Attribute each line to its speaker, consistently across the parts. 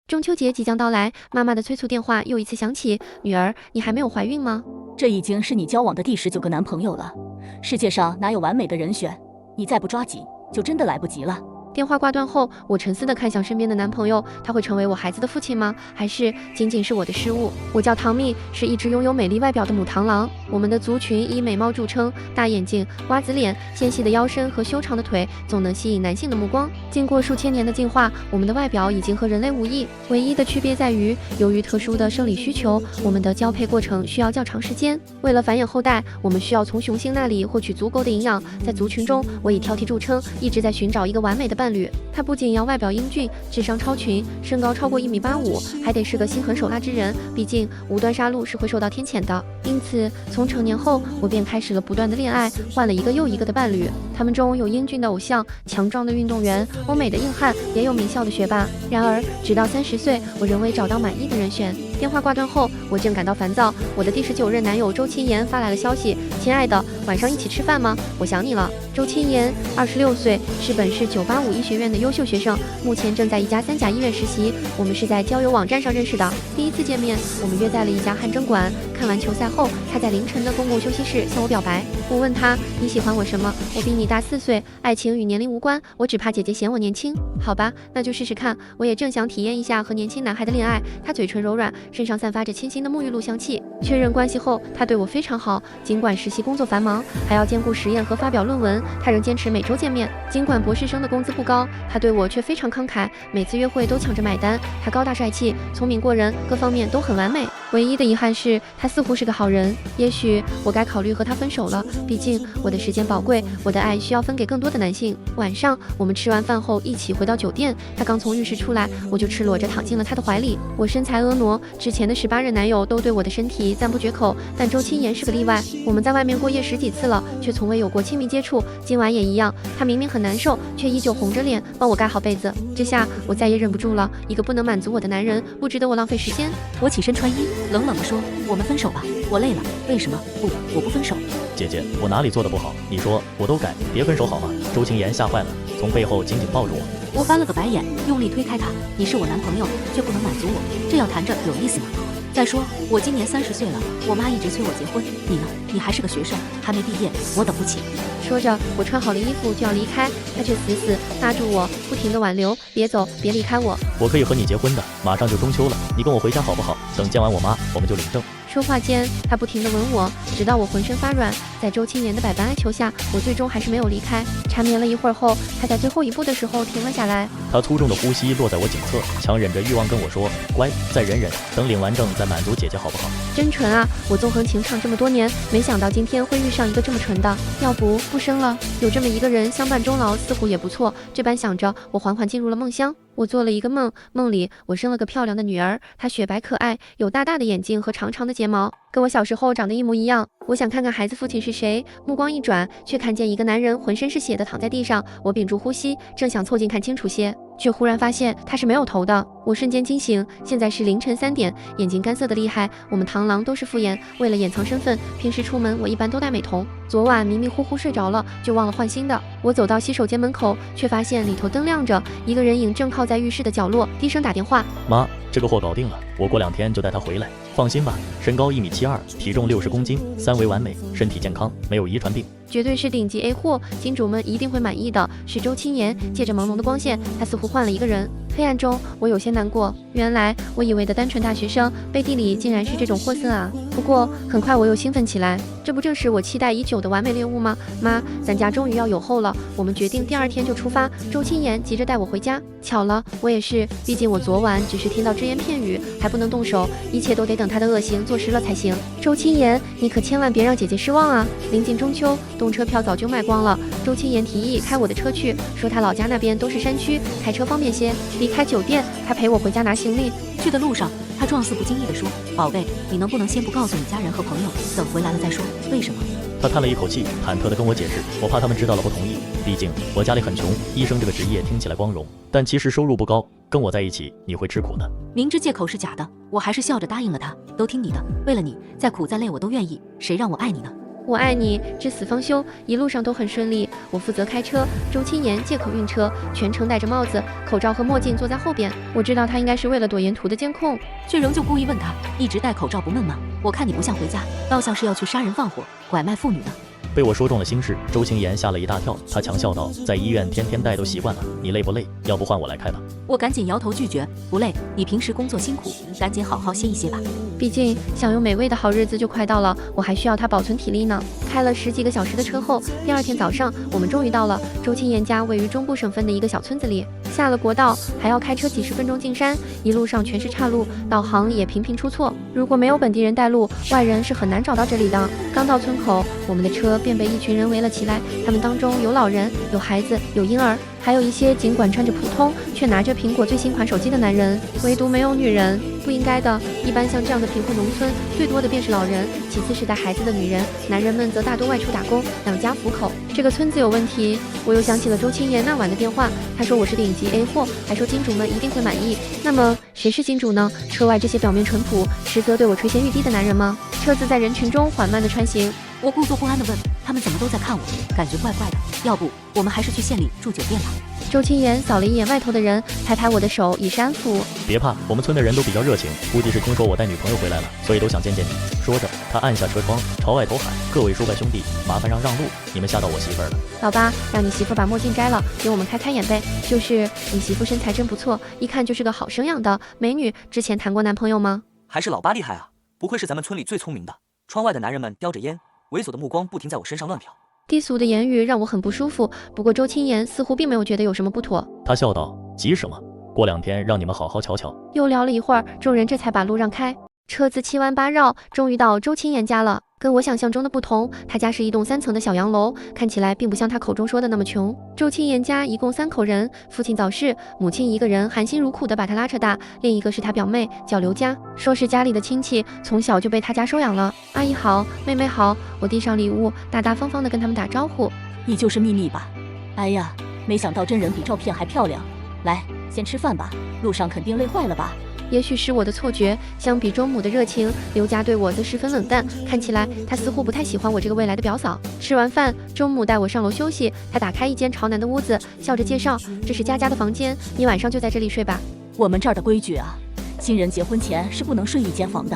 Speaker 1: 中秋节即将到来，妈妈的催促电话又一次响起：“女儿，你还没有怀孕吗？”
Speaker 2: 这已经是你交往的第19个男朋友了，世界上哪有完美的人选？你再不抓紧，就真的来不及了。
Speaker 1: 电话挂断后，我沉思地看向身边的男朋友，他会成为我孩子的父亲吗？还是仅仅是我的失误？我叫唐蜜，是一只拥有美丽外表的母螳螂。我们的族群以美貌著称，大眼睛、瓜子脸、纤细的腰身和修长的腿，总能吸引男性的目光。经过数千年的进化，我们的外表已经和人类无异，唯一的区别在于，由于特殊的生理需求，我们的交配过程需要较长时间。为了繁衍后代，我们需要从雄性那里获取足够的营养。在族群中，我以挑剔著称，一直在寻找一个完美的伴侣。他不仅要外表英俊、智商超群、身高超过1.85米，还得是个心狠手辣之人。毕竟无端杀戮是会受到天谴的。因此，从成年后，我便开始了不断的恋爱，换了一个又一个的伴侣。他们中有英俊的偶像、强壮的运动员、欧美的硬汉，也有名校的学霸。然而，直到30岁，我仍未找到满意的人选。电话挂断后，我正感到烦躁，我的第19任男友周清言发来了消息：“亲爱的，晚上一起吃饭吗？我想你了。”周清言26岁，是本市985医学院的优秀学生，目前正在一家3甲医院实习。我们是在交友网站上认识的，第一次见面，我们约在了一家汗蒸馆。看完球赛后，他在凌晨的公共休息室向我表白。我问他：“你喜欢我什么？我比你大4岁，爱情与年龄无关，我只怕姐姐嫌我年轻。”好吧，那就试试看。我也正想体验一下和年轻男孩的恋爱。他嘴唇柔软，身上散发着清新的沐浴露香气。确认关系后，他对我非常好，尽管实习工作繁忙，还要兼顾实验和发表论文，他仍坚持每周见面。尽管博士生的工资不高，他对我却非常慷慨，每次约会都抢着买单。他高大帅气，聪明过人，各方面都很完美。唯一的遗憾是，他似乎是个好人。也许我该考虑和他分手了，毕竟我的时间宝贵，我的爱需要分给更多的男性。晚上，我们吃完饭后一起回到酒店，他刚从浴室出来，我就赤裸着躺进了他的怀里。我身材婀娜，之前的18任男友都对我的身体赞不绝口，但周清言是个例外。我们在外面过夜10几次了，却从未有过亲密接触，今晚也一样。他明明很难受，却依旧红着脸帮我盖好被子。这下我再也忍不住了，一个不能满足我的男人，不值得我浪费时间。
Speaker 2: 我起身穿衣，冷冷地说：“我们分手吧，我累了。”为什么？不，我不分手。
Speaker 3: 姐姐，我哪里做的不好？你说我都改，别分手好吗？周清言吓坏了，从背后紧紧抱住我。
Speaker 2: 我翻了个白眼，用力推开他。你是我男朋友，却不能满足我，这样谈着有意思吗？再说，我今年30岁了，我妈一直催我结婚。你呢？你还是个学生，还没毕业，我等不起。
Speaker 1: 说着，我穿好了衣服就要离开，他却死死拉住我，不停地挽留：“别走，别离开我。
Speaker 3: 我可以和你结婚的，马上就中秋了，你跟我回家好不好？等见完我妈，我们就领证。”
Speaker 1: 说话间，他不停地吻我，直到我浑身发软。在周清言的百般哀求下，我最终还是没有离开。缠绵了一会儿后，他在最后一步的时候停了下来。
Speaker 3: 他粗重的呼吸落在我颈侧，强忍着欲望跟我说：“乖，再忍忍，等领完证再满足姐姐好不好？”
Speaker 1: 真纯啊！我纵横情场这么多年，没想到今天会遇上一个这么纯的。要不生了，有这么一个人相伴终老，似乎也不错。这般想着，我缓缓进入了梦乡。我做了一个梦，梦里我生了个漂亮的女儿，她雪白可爱，有大大的眼睛和长长的睫毛，跟我小时候长得一模一样。我想看看孩子父亲是谁，目光一转，却看见一个男人浑身是血的躺在地上。我屏住呼吸，正想凑近看清楚些，却忽然发现他是没有头的。我瞬间惊醒，现在是凌晨3点，眼睛干涩的厉害。我们螳螂都是复眼，为了掩藏身份，平时出门我一般都戴美瞳。昨晚迷迷糊糊睡着了，就忘了换新的。我走到洗手间门口，却发现里头灯亮着，一个人影正靠在浴室的角落，低声打电话：“
Speaker 3: 妈，这个货搞定了，我过2天就带他回来。放心吧，身高1.72米，体重60公斤，3围完美，身体健康，没有遗传病。”
Speaker 1: 绝对是顶级 A 货，金主们一定会满意的。是周清言，借着朦胧的光线，他似乎换了一个人。黑暗中，我有些难过。原来我以为的单纯大学生，背地里竟然是这种货色啊！不过很快我又兴奋起来，这不正是我期待已久的完美猎物吗？妈，咱家终于要有后了。我们决定第2天就出发。周清言急着带我回家。巧了，我也是，毕竟我昨晚只是听到只言片语，还不能动手，一切都得等他的恶行坐实了才行。周清言，你可千万别让姐姐失望啊！临近中秋，动车票早就卖光了。周清言提议开我的车去，说他老家那边都是山区，开车方便些。离开酒店，他陪我回家拿行李。
Speaker 2: 去的路上，他状似不经意地说：“宝贝，你能不能先不告诉你家人和朋友，等回来了再说？为什么？”
Speaker 3: 他叹了一口气，忐忑地跟我解释：“我怕他们知道了不同意，毕竟我家里很穷，医生这个职业听起来光荣，但其实收入不高，跟我在一起你会吃苦的。”
Speaker 2: 明知借口是假的，我还是笑着答应了他，都听你的，为了你，再苦再累我都愿意，谁让我爱你呢？
Speaker 1: 我爱你，至死方休。一路上都很顺利，我负责开车，周清言借口运车，全程戴着帽子、口罩和墨镜坐在后边。我知道他应该是为了躲沿途的监控，
Speaker 2: 却仍旧故意问他，一直戴口罩不闷吗？我看你不像回家，倒像是要去杀人放火、拐卖妇女的。
Speaker 3: 被我说中了心事，周清言吓了一大跳，他强笑道：“在医院天天待都习惯了，你累不累？要不换我来开吧。”
Speaker 2: 我赶紧摇头拒绝，不累，你平时工作辛苦，赶紧好好歇一歇吧。
Speaker 1: 毕竟享用美味的好日子就快到了，我还需要他保存体力呢。开了10几个小时的车后，第2天早上，我们终于到了周清言家位于中部省份的一个小村子里。下了国道，还要开车几10分钟进山，一路上全是岔路，导航也频频出错。如果没有本地人带路，外人是很难找到这里的。刚到村口，我们的车便被一群人围了起来，他们当中有老人，有孩子，有婴儿，还有一些尽管穿着普通，却拿着苹果最新款手机的男人，唯独没有女人。不应该的，一般像这样的贫困农村，最多的便是老人，其次是带孩子的女人，男人们则大多外出打工，养家糊口。这个村子有问题。我又想起了周清言那晚的电话，他说我是顶级 A 货，还说金主们一定会满意。那么谁是金主呢？车外这些表面淳朴，实则对我垂涎欲滴的男人吗？车子在人群中缓慢地穿行，
Speaker 2: 我故作不安地问，他们怎么都在看我，感觉怪怪的，要不我们还是去县里住酒店吧。
Speaker 1: 周清言扫了一眼外头的人，拍拍我的手以示安抚。
Speaker 3: 别怕，我们村的人都比较热情，估计是听说我带女朋友回来了，所以都想见见你。说着，他按下车窗，朝外头喊：“各位叔伯兄弟，麻烦让路，你们吓到我媳妇儿了。”
Speaker 1: 老八，让你媳妇把墨镜摘了，给我们开眼呗。就是你媳妇身材真不错，一看就是个好生养的美女。之前谈过男朋友吗？
Speaker 4: 还是老八厉害啊，不愧是咱们村里最聪明的。窗外的男人们叼着烟，猥琐的目光不停在我身上乱瞟。
Speaker 1: 低俗的言语让我很不舒服，不过周清言似乎并没有觉得有什么不妥。
Speaker 3: 他笑道：“急什么？过2天让你们好好瞧瞧。”
Speaker 1: 又聊了一会儿，众人这才把路让开。车子7弯8绕，终于到周清言家了。跟我想象中的不同，他家是一栋3层的小洋楼，看起来并不像他口中说的那么穷。周清言家一共3口人，父亲早逝，母亲一个人含辛茹苦地把他拉扯大，另一个是他表妹叫刘佳，说是家里的亲戚，从小就被他家收养了。阿姨好，妹妹好，我递上礼物，大大方方地跟他们打招呼。
Speaker 2: 你就是秘密吧？哎呀，没想到真人比照片还漂亮。来，先吃饭吧，路上肯定累坏了吧？
Speaker 1: 也许是我的错觉，相比周母的热情，刘家对我则十分冷淡，看起来她似乎不太喜欢我这个未来的表嫂。吃完饭，周母带我上楼休息，她打开一间朝南的屋子，笑着介绍：“这是佳佳的房间，你晚上就在这里睡吧。”
Speaker 2: 我们这儿的规矩啊，新人结婚前是不能睡一间房的。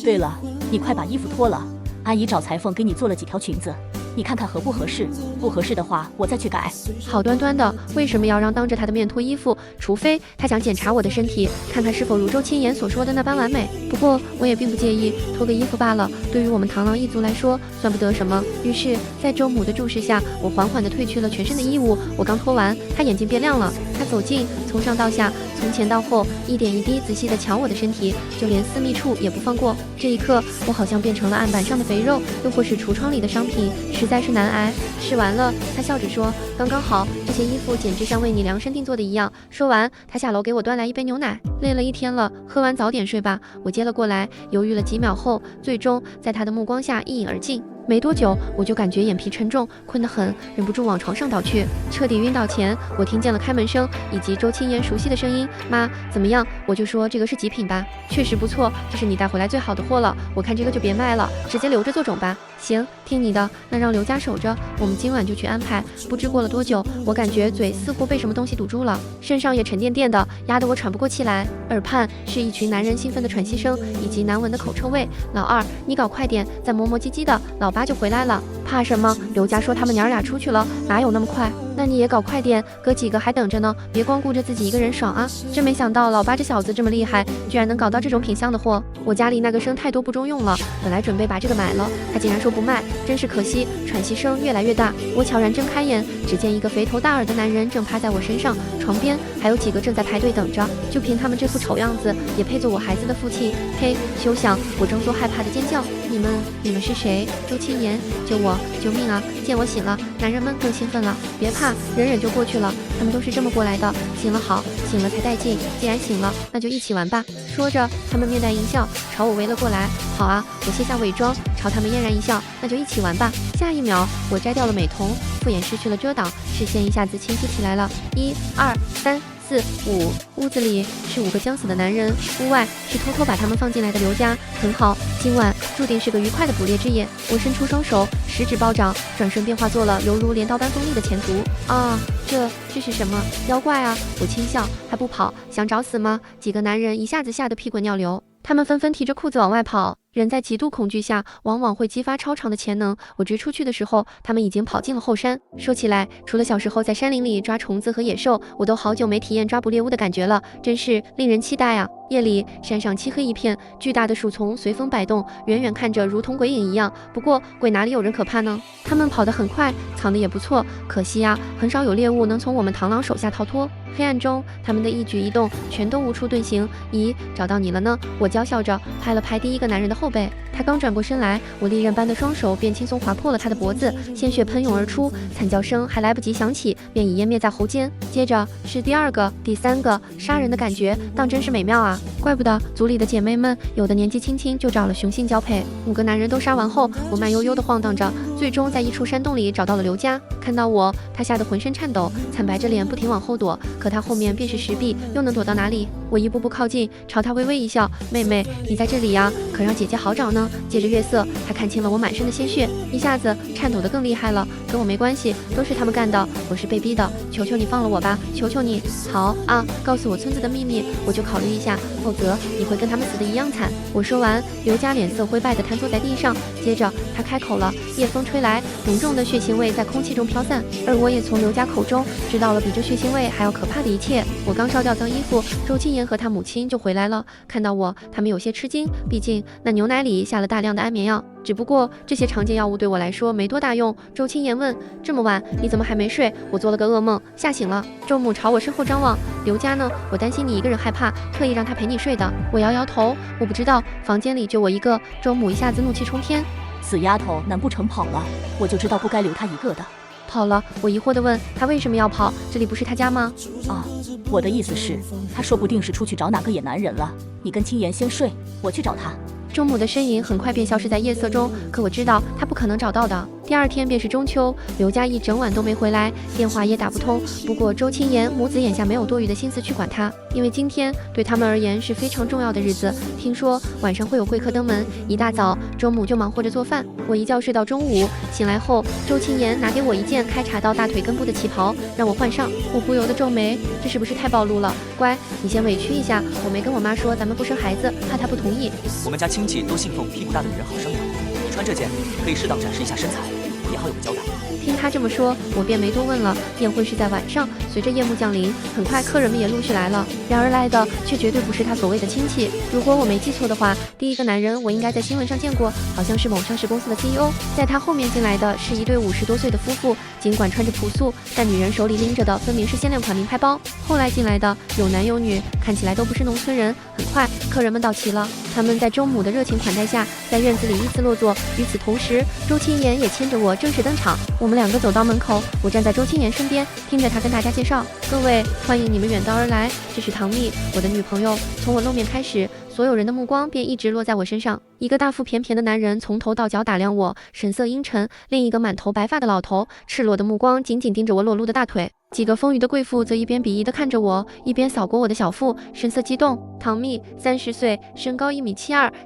Speaker 2: 对了，你快把衣服脱了，阿姨找裁缝给你做了几条裙子。你看看合不合适？不合适的话，我再去改。
Speaker 1: 好端端的，为什么要让当着他的面脱衣服？除非他想检查我的身体，看看是否如周清言所说的那般完美。不过我也并不介意，脱个衣服罢了，对于我们螳螂一族来说，算不得什么。于是，在周母的注视下，我缓缓地褪去了全身的衣物。我刚脱完，他眼睛变亮了。他走近，从上到下，从前到后，一点一滴仔细地瞧我的身体，就连私密处也不放过。这一刻，我好像变成了案板上的肥肉，又或是橱窗里的商品，实在是难挨。吃完了，他笑着说：“刚刚好，这些衣服简直像为你量身定做的一样。”说完，他下楼给我端来一杯牛奶。累了一天了，喝完早点睡吧。我接了过来，犹豫了几秒后，最终在他的目光下一饮而尽。没多久，我就感觉眼皮沉重，困得很，忍不住往床上倒去。彻底晕倒前，我听见了开门声以及周清言熟悉的声音：“妈，怎么样？”我就说这个是极品吧，确实不错，这是你带回来最好的货了。我看这个就别卖了，直接留着做种吧。行，听你的，那让刘家守着，我们今晚就去安排。不知过了多久，我感觉嘴似乎被什么东西堵住了，身上也沉甸甸的，压得我喘不过气来。耳畔是一群男人兴奋的喘息声以及难闻的口臭味。老二，你搞快点，再磨磨唧唧的，老八就回来了。怕什么？刘家说他们娘俩出去了，哪有那么快？那你也搞快点，哥几个还等着呢，别光顾着自己一个人爽啊！真没想到老八这小子这么厉害，居然能搞到这种品相的货。我家里那个声太多不中用了，本来准备把这个买了，他竟然说不卖，真是可惜。喘息声越来越大，我悄然睁开眼，只见一个肥头大耳的男人正趴在我身上，床边还有几个正在排队等着。就凭他们这副丑样子，也配做我孩子的父亲？嘿，休想！我装作害怕的尖叫。你们是谁？周清言，救我！救命啊！见我醒了，男人们更兴奋了。别怕，忍忍就过去了，他们都是这么过来的。醒了好，醒了才带劲。既然醒了，那就一起玩吧。说着，他们面带淫笑，朝我围了过来。好啊，我卸下伪装，朝他们嫣然一笑，那就一起玩吧。下一秒，我摘掉了美瞳，复眼失去了遮挡，视线一下子清晰起来了。1、2、3、4、5，屋子里是5个将死的男人，屋外是偷偷把他们放进来的刘家。很好，今晚注定是个愉快的捕猎之夜。我伸出双手，食指暴涨，转瞬便化作了犹如镰刀般锋利的前足。啊，这是什么妖怪啊？我轻笑，还不跑，想找死吗？几个男人一下子吓得屁滚尿流，他们纷纷提着裤子往外跑。人在极度恐惧下，往往会激发超常的潜能。我追出去的时候，他们已经跑进了后山。说起来，除了小时候在山林里抓虫子和野兽，我都好久没体验抓捕猎物的感觉了，真是令人期待啊！夜里，山上漆黑一片，巨大的树丛随风摆动，远远看着如同鬼影一样。不过，鬼哪里有人可怕呢？他们跑得很快，藏得也不错，可惜啊，很少有猎物能从我们螳螂手下逃脱。黑暗中，他们的一举一动全都无处遁形。咦，找到你了呢！我娇笑着拍了拍第一个男人的后背，他刚转过身来，我利刃般的双手便轻松划破了他的脖子，鲜血喷涌而出，惨叫声还来不及响起，便已湮灭在喉间。接着是第二个、第三个，杀人的感觉当真是美妙啊！怪不得族里的姐妹们有的年纪轻轻就找了雄性交配。5个男人都杀完后，我慢悠悠地晃荡着，最终在一处山洞里找到了刘家。看到我，他吓得浑身颤抖，惨白着脸不停往后躲，可他后面便是石壁，又能躲到哪里？我一步步靠近，朝他微微一笑：“妹妹，你在这里呀？可让姐姐好找呢。”借着月色，他看清了我满身的鲜血，一下子颤抖得更厉害了。跟我没关系，都是他们干的，我是被逼的，求求你放了我吧，求求你！好啊，告诉我村子的秘密，我就考虑一下，否则你会跟他们死的一样惨。我说完，刘家脸色灰败地瘫坐在地上，接着他开口了。夜风吹来，浓重的血腥味在空气中飘散，而我也从刘家口中知道了比这血腥味还要可怕的一切。我刚烧掉脏衣服，周青言和他母亲就回来了，看到我，他们有些吃惊，毕竟那牛奶里下了大量的安眠药。只不过这些常见药物对我来说没多大用。周青言问：“这么晚，你怎么还没睡？我做了个噩梦，吓醒了。”周母朝我身后张望：“刘家呢？我担心你一个人害怕，特意让他陪你睡的。”我摇摇头，我不知道，房间里就我一个。周母一下子怒气冲天：“
Speaker 2: 死丫头，难不成跑了？我就知道不该留她一个的。”
Speaker 1: 跑了？我疑惑地问：“他为什么要跑？这里不是他家吗？”
Speaker 2: 啊，我的意思是，他说不定是出去找哪个野男人了。你跟青言先睡，我去找他。
Speaker 1: 周母的身影很快便消失在夜色中，可我知道他不可能找到的。第二天便是中秋，刘家一整晚都没回来，电话也打不通。不过周青言母子眼下没有多余的心思去管他，因为今天对他们而言是非常重要的日子。听说晚上会有贵客登门，一大早周母就忙活着做饭。我一觉睡到中午，醒来后，周青言拿给我一件开叉到大腿根部的旗袍，让我换上。我不由得皱眉，这是不是太暴露了？乖，你先委屈一下，我没跟我妈说咱们不生孩子，怕她不同意。
Speaker 4: 我们家亲戚都信奉屁股大的女人好生养，你穿这件可以适当展示一下身材，也好有个交代。
Speaker 1: 听他这么说，我便没多问了。宴会是在晚上，随着夜幕降临，很快客人们也陆续来了。然而来的却绝对不是他所谓的亲戚。如果我没记错的话，第一个男人我应该在新闻上见过，好像是某上市公司的 CEO。在他后面进来的是一对50多岁的夫妇，尽管穿着朴素，但女人手里拎着的分明是限量款名牌包。后来进来的有男有女，看起来都不是农村人。很快，客人们到齐了，他们在周母的热情款待下，在院子里依次落座。与此同时，周青言也牵着我正式登场。我们2个走到门口，我站在周青言身边，听着他跟大家介绍：“各位，欢迎你们远道而来，这是唐蜜，我的女朋友。”从我露面开始，所有人的目光便一直落在我身上。一个大腹便便的男人从头到脚打量我，神色阴沉；另一个满头白发的老头，赤裸的目光紧紧盯着我裸露的大腿。几个丰腴的贵妇则一边鄙夷地看着我，一边扫过我的小腹，神色激动。唐蜜，30岁，身高1.72米，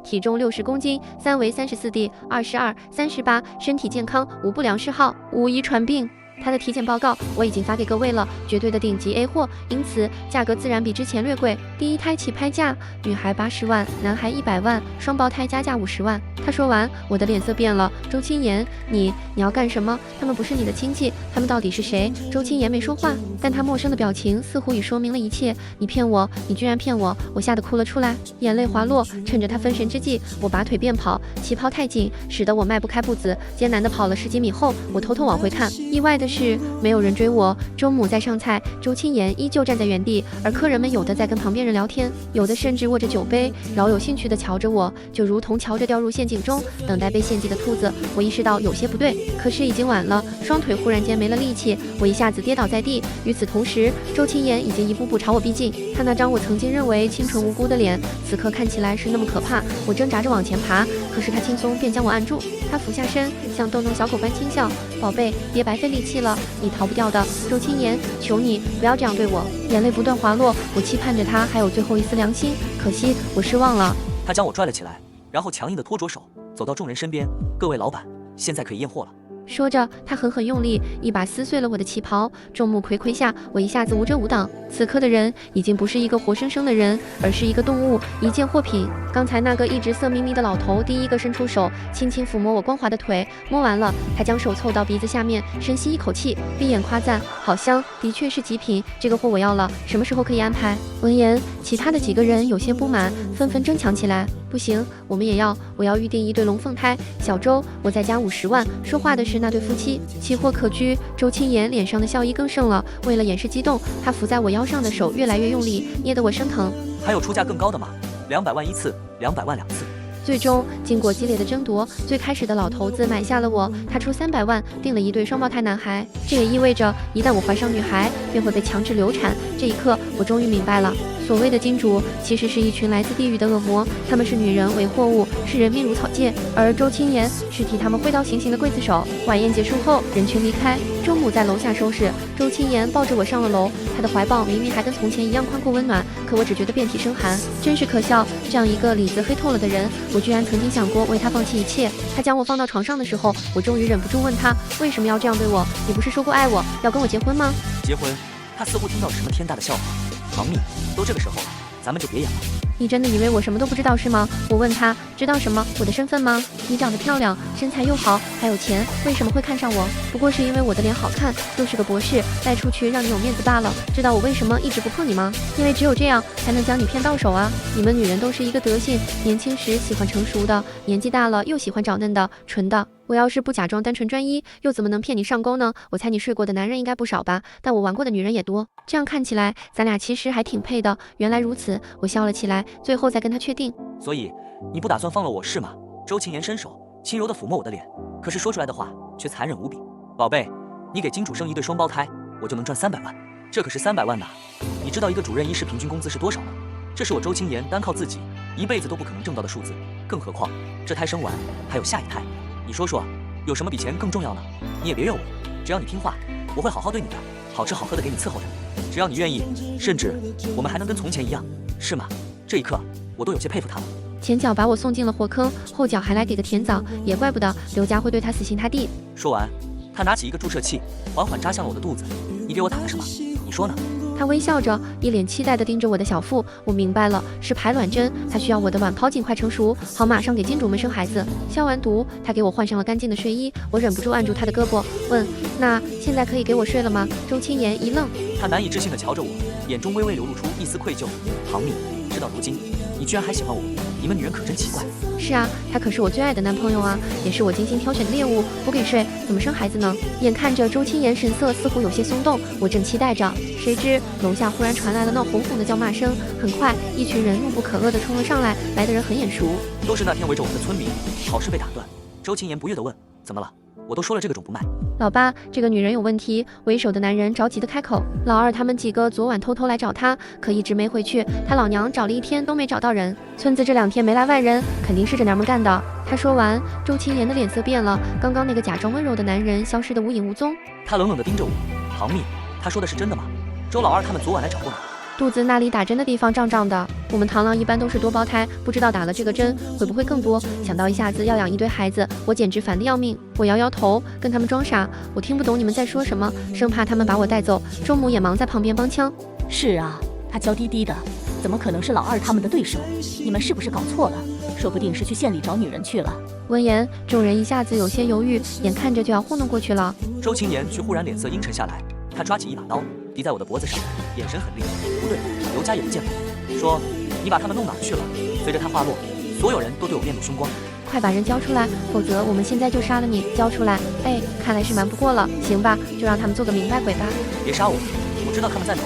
Speaker 1: 体重60公斤，3围34 D， 22、38，身体健康，无不良嗜好，无遗传病。他的体检报告我已经发给各位了，绝对的顶级 A 货，因此价格自然比之前略贵。第一胎起拍价，女孩80万，男孩100万，双胞胎加价50万。他说完，我的脸色变了。周青言，你要干什么？他们不是你的亲戚，他们到底是谁？周青言没说话，但他陌生的表情似乎已说明了一切。你骗我，你居然骗我！我吓得哭了出来，眼泪滑落。趁着他分神之际，我拔腿便跑，旗袍太紧，使得我迈不开步子，艰难地跑了10几米后，我偷偷往回看，意外的是没有人追我。周母在上菜，周青言依旧站在原地，而客人们有的在跟旁边人聊天，有的甚至握着酒杯，饶有兴趣地瞧着我，就如同瞧着掉入陷阱中等待被献祭的兔子。我意识到有些不对，可是已经晚了，双腿忽然间没了力气，我一下子跌倒在地。与此同时，周青言已经一步步朝我逼近，他那张我曾经认为清纯无辜的脸，此刻看起来是那么可怕。我挣扎着往前爬，可是他轻松便将我按住。他俯下身，像逗弄小狗般轻笑：“宝贝，别白费力气了，你逃不掉的。周青言，求你不要这样对我。”眼泪不断滑落，我期盼着他还有最后一丝良心，可惜我失望了。
Speaker 4: 他将我拽了起来，然后强硬地拖着手走走到众人身边，各位老板，现在可以验货了。
Speaker 1: 说着，他狠狠用力，一把撕碎了我的旗袍。众目睽睽下，我一下子无遮无挡。此刻的人已经不是一个活生生的人，而是一个动物，一件货品。刚才那个一直色眯眯的老头，第一个伸出手，轻轻抚摸我光滑的腿。摸完了，他将手凑到鼻子下面，深吸一口气，闭眼夸赞：“好香，的确是极品，这个货我要了，什么时候可以安排？”闻言，其他的几个人有些不满，纷纷争抢起来。不行，我们也要！我要预定一对龙凤胎。小周，我再加50万。说话的是那对夫妻，奇货可居。周青言脸上的笑意更盛了，为了掩饰激动，他扶在我腰上的手越来越用力，捏得我生疼。
Speaker 4: 还有出价更高的吗？200万一次，200万2次。
Speaker 1: 最终，经过激烈的争夺，最开始的老头子买下了我，他出300万订了一对双胞胎男孩。这也意味着，一旦我怀上女孩，便会被强制流产。这一刻，我终于明白了，所谓的金主其实是一群来自地狱的恶魔，他们视女人为货物，视人命如草芥，而周青言是替他们挥刀行刑的刽子手。晚宴结束后，人群离开，周母在楼下收拾，周青言抱着我上了楼，他的怀抱明明还跟从前一样宽阔温暖，可我只觉得遍体生寒，真是可笑。这样一个里子黑透了的人，我居然曾经想过为他放弃一切。他将我放到床上的时候，我终于忍不住问他为什么要这样对我？你不是说过爱我，要跟我结婚吗？
Speaker 4: 结婚？他似乎听到了什么天大的笑话。唐蜜，都这个时候了，咱们就别演了。
Speaker 1: 你真的以为我什么都不知道是吗？我问他，知道什么？我的身份吗？你长得漂亮，身材又好，还有钱，为什么会看上我？不过是因为我的脸好看，又是个博士，带出去让你有面子罢了。知道我为什么一直不碰你吗？因为只有这样才能将你骗到手啊！你们女人都是一个德性，年轻时喜欢成熟的，年纪大了又喜欢找嫩的、纯的。我要是不假装单纯专一，又怎么能骗你上钩呢？我猜你睡过的男人应该不少吧，但我玩过的女人也多。这样看起来，咱俩其实还挺配的。原来如此，我笑了起来，最后再跟他确定。
Speaker 4: 所以你不打算放了我是吗？周青言伸手轻柔地抚摸我的脸，可是说出来的话却残忍无比。宝贝，你给金主生一对双胞胎，我就能赚300万，这可是300万呐！你知道一个主任医师平均工资是多少吗？这是我周青言单靠自己一辈子都不可能挣到的数字，更何况这胎生完还有下一胎。你说说，有什么比钱更重要呢？你也别怨我，只要你听话，我会好好对你的，好吃好喝的给你伺候着。只要你愿意，甚至我们还能跟从前一样，是吗？这一刻，我都有些佩服他了。
Speaker 1: 前脚把我送进了火坑，后脚还来给个甜枣，也怪不得刘家会对他死心塌地。
Speaker 4: 说完，他拿起一个注射器，缓缓扎向了我的肚子。你给我打的什么？你说呢？
Speaker 1: 他微笑着，一脸期待地盯着我的小腹。我明白了，是排卵针，他需要我的卵泡尽快成熟，好马上给金主们生孩子。消完毒，他给我换上了干净的睡衣。我忍不住按住他的胳膊，问：“那现在可以给我睡了吗？”周青言一愣，
Speaker 4: 他难以置信地瞧着我，眼中微微流露出一丝愧疚。唐蜜，事到如今，你居然还喜欢我，你们女人可真奇怪。
Speaker 1: 是啊，他可是我最爱的男朋友啊，也是我精心挑选的猎物。不给睡，怎么生孩子呢？眼看着周青言神色似乎有些松动，我正期待着，谁知楼下忽然传来了那红红的叫骂声。很快，一群人怒不可遏地冲了上来，来的人很眼熟，
Speaker 4: 都是那天围着我们的村民。好事被打断，周青言不悦地问：“怎么了？我都说了这个种不卖。”
Speaker 1: 老爸，这个女人有问题。为首的男人着急地开口。老二他们几个昨晚偷偷来找他，可一直没回去。他老娘找了1天都没找到人。村子这2天没来外人，肯定是这娘们干的。他说完，周青言的脸色变了，刚刚那个假装温柔的男人消失得无影无踪。
Speaker 4: 他冷冷地盯着我。唐蜜，他说的是真的吗？周老二他们昨晚来找过你？
Speaker 1: 肚子那里打针的地方胀胀的。我们螳螂一般都是多胞胎，不知道打了这个针会不会更多。想到一下子要养一堆孩子，我简直烦得要命。我摇摇头，跟他们装傻，我听不懂你们在说什么，生怕他们把我带走。周母也忙在旁边帮腔。
Speaker 2: 是啊，他娇滴滴的，怎么可能是老二他们的对手？你们是不是搞错了？说不定是去县里找女人去了。
Speaker 1: 闻言，众人一下子有些犹豫，眼看着就要糊弄过去了。
Speaker 4: 周青言却忽然脸色阴沉下来，他抓起一把刀抵在我的脖子上，眼神狠厉。不对，刘家也不见了。说，你把他们弄哪儿去了？随着他话落，所有人都对我面露凶光。
Speaker 1: 快把人交出来，否则我们现在就杀了你！交出来！哎，看来是瞒不过了。行吧，就让他们做个明白鬼吧。
Speaker 4: 别杀我，我知道他们在哪，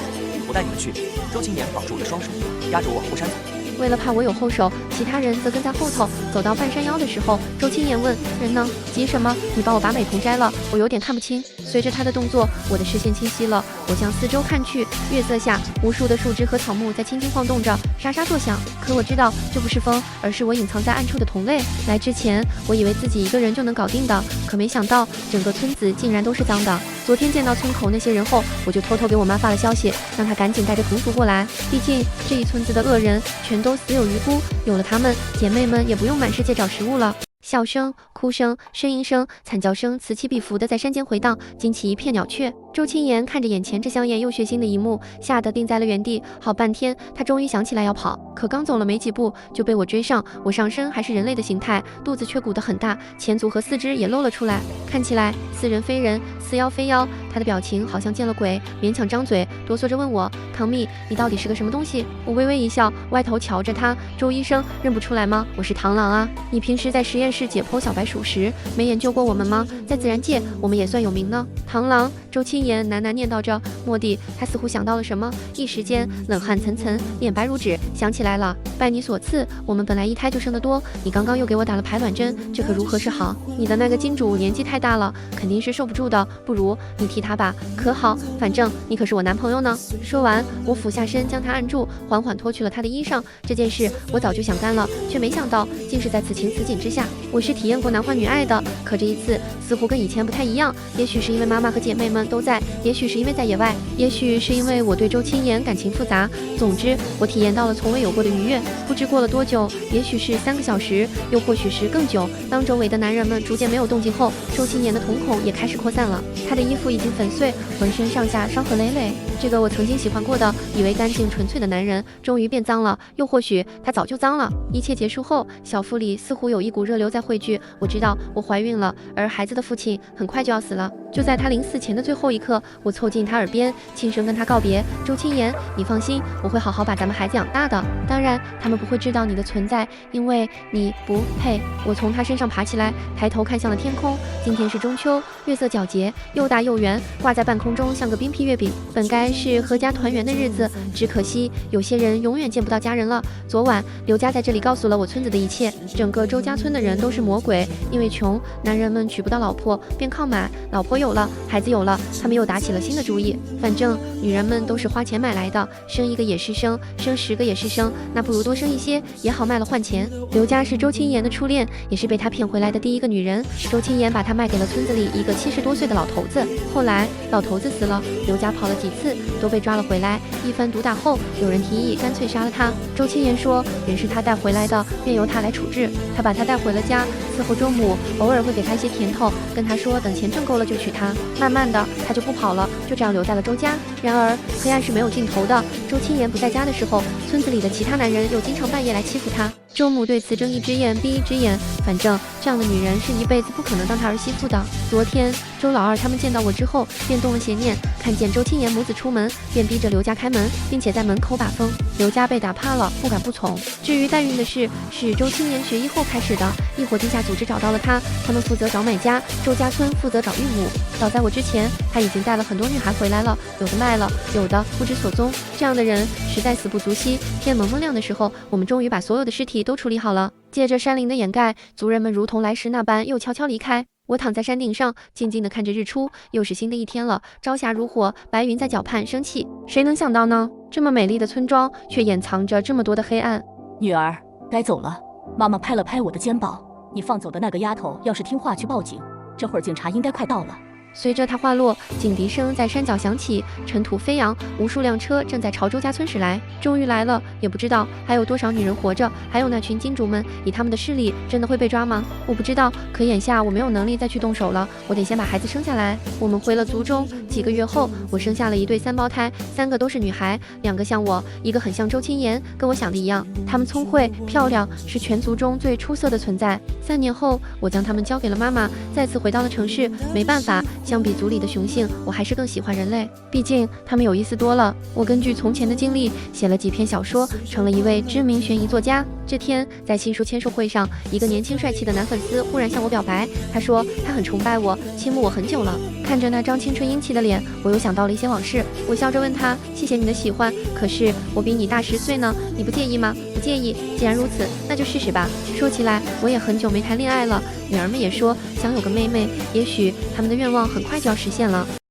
Speaker 4: 我带你们去。周青言绑住我的双手，压着我往后山走。
Speaker 1: 为了怕我有后手，其他人则跟在后头。走到半山腰的时候，周青言问：“人呢？急什么？你帮我把美瞳摘了，我有点看不清。”随着他的动作，我的视线清晰了。我向四周看去，月色下，无数的树枝和草木在轻轻晃动着，沙沙作响。可我知道，这不是风，而是我隐藏在暗处的同类。来之前，我以为自己一个人就能搞定的，可没想到，整个村子竟然都是脏的。昨天见到村口那些人后，我就偷偷给我妈发了消息，让她赶紧带着同族过来。毕竟这一村子的恶人全都死有余辜，有了他们，姐妹们也不用满世界找食物了。笑声、哭声、呻吟声、惨叫声此起彼伏的在山间回荡，惊起一片鸟雀。周青言看着眼前这香艳又血腥的一幕，吓得定在了原地。好半天，他终于想起来要跑，可刚走了没几步就被我追上。我上身还是人类的形态，肚子却鼓得很大，前足和四肢也露了出来，看起来似人非人，似妖非妖。他的表情好像见了鬼，勉强张嘴，哆嗦着问我：“唐蜜，你到底是个什么东西？”我微微一笑，歪头瞧着他：“周医生，认不出来吗？我是螳螂啊！你平时在实验室解剖小白鼠时，没研究过我们吗？在自然界，我们也算有名呢。”螳螂，周青言喃喃念叨着，蓦地，他似乎想到了什么，一时间冷汗涔涔，脸白如纸。想起来了，拜你所赐，我们本来一胎就生得多，你刚刚又给我打了排卵针，这可如何是好？你的那个金主年纪太大了，肯定是受不住的，不如你替他吧，可好？反正你可是我男朋友呢。说完，我俯下身将他按住，缓缓脱去了他的衣裳。这件事我早就想干了，却没想到竟是在此情此景之下。我是体验过男欢女爱的，可这一次似乎跟以前不太一样。也许是因为妈妈和姐妹们都在，也许是因为在野外，也许是因为我对周青言感情复杂。总之，我体验到了从未有过的愉悦。不知过了多久，也许是3个小时，又或许是更久。当周围的男人们逐渐没有动静后，周青言的瞳孔也开始扩散了。他的衣服已经粉碎，浑身上下伤痕累累。这个我曾经喜欢过的、以为干净纯粹的男人，终于变脏了。又或许他早就脏了。一切结束后，小腹里似乎有一股热流在汇聚。我知道我怀孕了，而孩子的父亲很快就要死了。就在他临死前的最后一刻，我凑近他耳边，轻声跟他告别：“周青言，你放心，我会好好把咱们孩子养大的。当然，他们不会知道你的存在，因为你不配。”我从他身上爬起来，抬头看向了天空。今天是中秋，月色皎洁，又大又圆，挂在半空中像个冰皮月饼。本该是阖家团圆的日子，只可惜有些人永远见不到家人了。昨晚刘家在这里告诉了我村子的一切，整个周家村的人都是魔鬼，因为穷，男人们娶不到老婆，便靠买，老婆有了，孩子有了，他们又打起了新的主意。反正女人们都是花钱买来的，生一个也是生，生10个也是生，那不如多生一些，也好卖了换钱。刘家是周青言的初恋，也是被他骗回来的第一个女人。周青言把她卖给了村子里一个70多岁的老头子，后来老头子死了，刘家跑了几次都被抓了回来，一番毒打后，有人提议干脆杀了他。周青言说人是他带回来的，便由他来处置。他把他带回了家，伺候周母，偶尔会给他一些甜头，跟他说等钱挣够了就娶她。慢慢的他就不跑了，就这样留在了周家。然而黑暗是没有尽头的，周青言不在家的时候，村子里的其他男人又经常半夜来欺负他。周母对此睁一只眼闭一只眼，反正这样的女人是一辈子不可能当她儿媳妇的。昨天周老二他们见到我之后便动了邪念，看见周青言母子出门，便逼着刘家开门，并且在门口把风。刘家被打怕了，不敢不从。至于代孕的事，是周青言学医后开始的，一伙地下组织找到了他，他们负责找买家，周家村负责找孕母。早在我之前，他已经带了很多女孩回来了，有的卖了，有的不知所踪。这样的人实在死不足惜。天蒙蒙亮的时候，我们终于把所有的尸体都处理好了。借着山林的掩盖，族人们如同来时那般又悄悄离开。我躺在山顶上，静静地看着日出，又是新的一天了。朝霞如火，白云在脚畔升起。谁能想到呢？这么美丽的村庄，却掩藏着这么多的黑暗。
Speaker 2: 女儿，该走了。妈妈拍了拍我的肩膀，你放走的那个丫头，要是听话去报警，这会儿警察应该快到了。
Speaker 1: 随着他话落，警笛声在山脚响起，尘土飞扬，无数辆车正在朝周家村驶来。终于来了，也不知道还有多少女人活着，还有那群金主们，以他们的势力，真的会被抓吗？我不知道，可眼下我没有能力再去动手了，我得先把孩子生下来。我们回了族中，几个月后，我生下了一对3胞胎，3个都是女孩，2个像我，一个很像周青言，跟我想的一样。她们聪慧漂亮，是全族中最出色的存在。3年后，我将她们交给了妈妈，再次回到了城市。没办法，相比族里的雄性，我还是更喜欢人类，毕竟他们有意思多了。我根据从前的经历写了几篇小说，成了一位知名悬疑作家。这天在新书签售会上，一个年轻帅气的男粉丝忽然向我表白，他说他很崇拜我，倾慕我很久了。看着那张青春英气的脸，我又想到了一些往事。我笑着问他，谢谢你的喜欢，可是我比你大10岁呢，你不介意吗？不介意，既然如此，那就试试吧。说起来，我也很久没谈恋爱了，女儿们也说想有个妹妹，也许他们的愿望很快就要实现了。